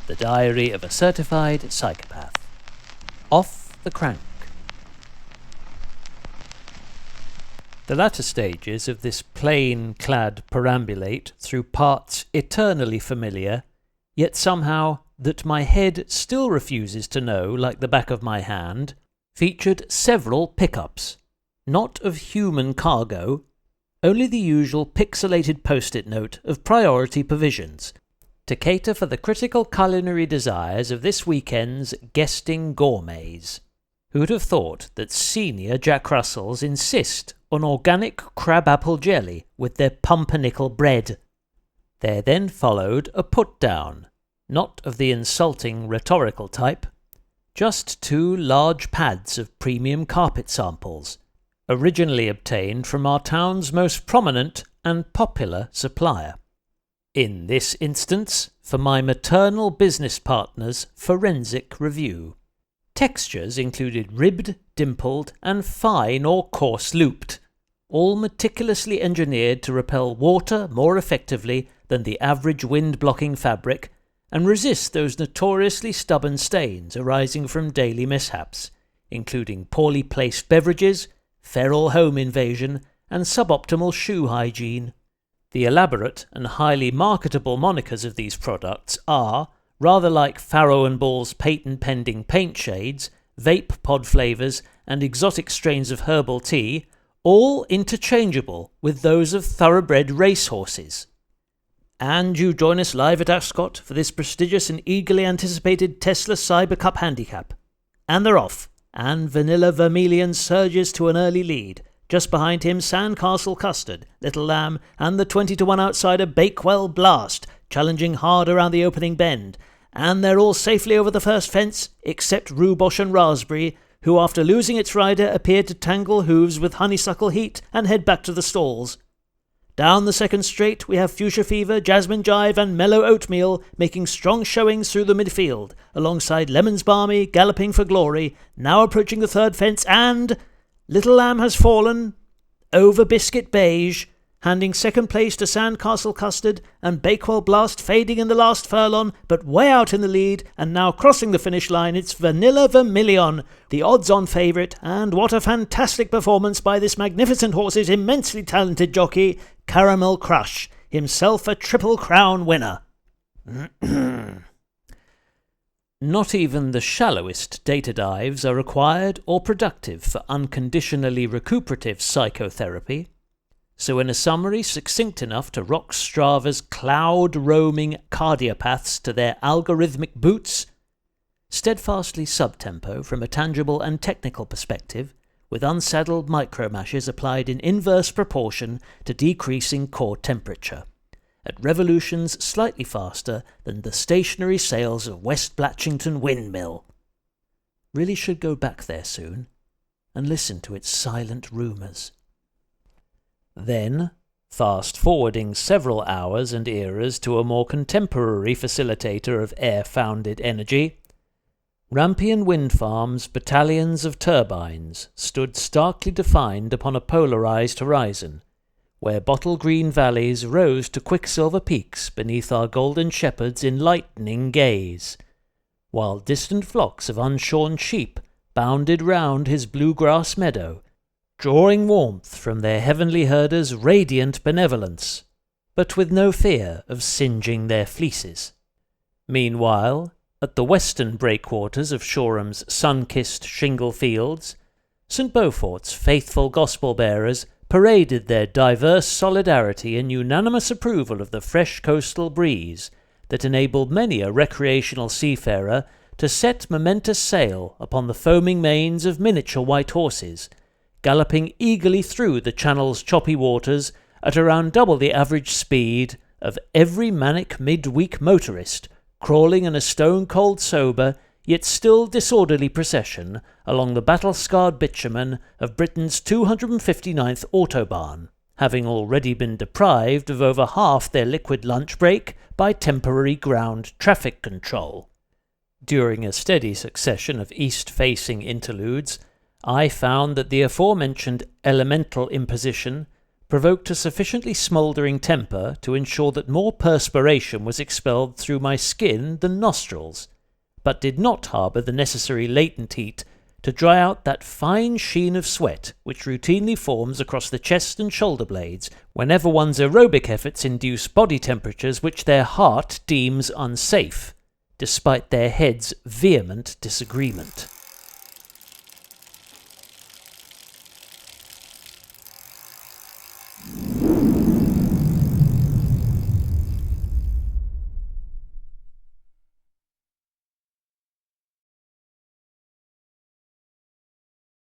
The Diary of a Certified Psychopath. Off the Crank. The latter stages of this plain-clad perambulate through parts eternally familiar, yet somehow that my head still refuses to know like the back of my hand, featured several pickups, not of human cargo, only the usual pixelated post-it note of priority provisions, to cater for the critical culinary desires of this weekend's guesting gourmets. Who'd have thought that senior Jack Russells insist on organic crabapple jelly with their pumpernickel bread? There then followed a put-down, not of the insulting rhetorical type, just 2 large pads of premium carpet samples, originally obtained from our town's most prominent and popular supplier. In this instance, for my maternal business partner's forensic review. Textures included ribbed, dimpled, and fine or coarse looped, all meticulously engineered to repel water more effectively than the average wind-blocking fabric and resist those notoriously stubborn stains arising from daily mishaps, including poorly placed beverages, feral home invasion, and suboptimal shoe hygiene. The elaborate and highly marketable monikers of these products are, rather like Farrow & Ball's patent-pending paint shades, vape pod flavours, and exotic strains of herbal tea, all interchangeable with those of thoroughbred racehorses. And you join us live at Ascot for this prestigious and eagerly anticipated Tesla Cyber Cup handicap. And they're off, and Vanilla Vermilion surges to an early lead. Just behind him, Sandcastle Custard, Little Lamb, and the 20-1 outsider Bakewell Blast, challenging hard around the opening bend. And they're all safely over the first fence, except Rhubosh and Raspberry, who after losing its rider appeared to tangle hooves with Honeysuckle Heat and head back to the stalls. Down the second straight we have Fuchsia Fever, Jasmine Jive and Mellow Oatmeal making strong showings through the midfield, alongside Lemons Balmy, Galloping for Glory, now approaching the third fence, and Little Lamb has fallen over Biscuit Beige, handing second place to Sandcastle Custard, and Bakewell Blast fading in the last furlong, but way out in the lead, and now crossing the finish line, it's Vanilla Vermilion, the odds-on favourite, and what a fantastic performance by this magnificent horse's immensely talented jockey, Caramel Crush, himself a Triple Crown winner. Not even the shallowest data dives are required or productive for unconditionally recuperative psychotherapy. So in a summary succinct enough to rock Strava's cloud-roaming cardiopaths to their algorithmic boots, steadfastly subtempo from a tangible and technical perspective, with unsaddled micromashes applied in inverse proportion to decreasing core temperature, at revolutions slightly faster than the stationary sails of West Blatchington Windmill. Really should go back there soon, and listen to its silent rumours. Then, fast-forwarding several hours and eras to a more contemporary facilitator of air-founded energy, Rampion Wind Farm's battalions of turbines stood starkly defined upon a polarised horizon, where bottle-green valleys rose to quicksilver peaks beneath our golden shepherd's enlightening gaze, while distant flocks of unshorn sheep bounded round his bluegrass meadow, drawing warmth from their heavenly herder's radiant benevolence, but with no fear of singeing their fleeces. Meanwhile, at the western breakwaters of Shoreham's sun-kissed shingle fields, St. Beaufort's faithful gospel-bearers paraded their diverse solidarity and unanimous approval of the fresh coastal breeze that enabled many a recreational seafarer to set momentous sail upon the foaming manes of miniature white horses, galloping eagerly through the channel's choppy waters at around double the average speed of every manic mid-week motorist crawling in a stone-cold sober yet still disorderly procession along the battle-scarred bitumen of Britain's 259th autobahn, having already been deprived of over half their liquid lunch break by temporary ground traffic control. During a steady succession of east-facing interludes, I found that the aforementioned elemental imposition provoked a sufficiently smouldering temper to ensure that more perspiration was expelled through my skin than nostrils, but did not harbour the necessary latent heat to dry out that fine sheen of sweat which routinely forms across the chest and shoulder blades whenever one's aerobic efforts induce body temperatures which their heart deems unsafe, despite their head's vehement disagreement.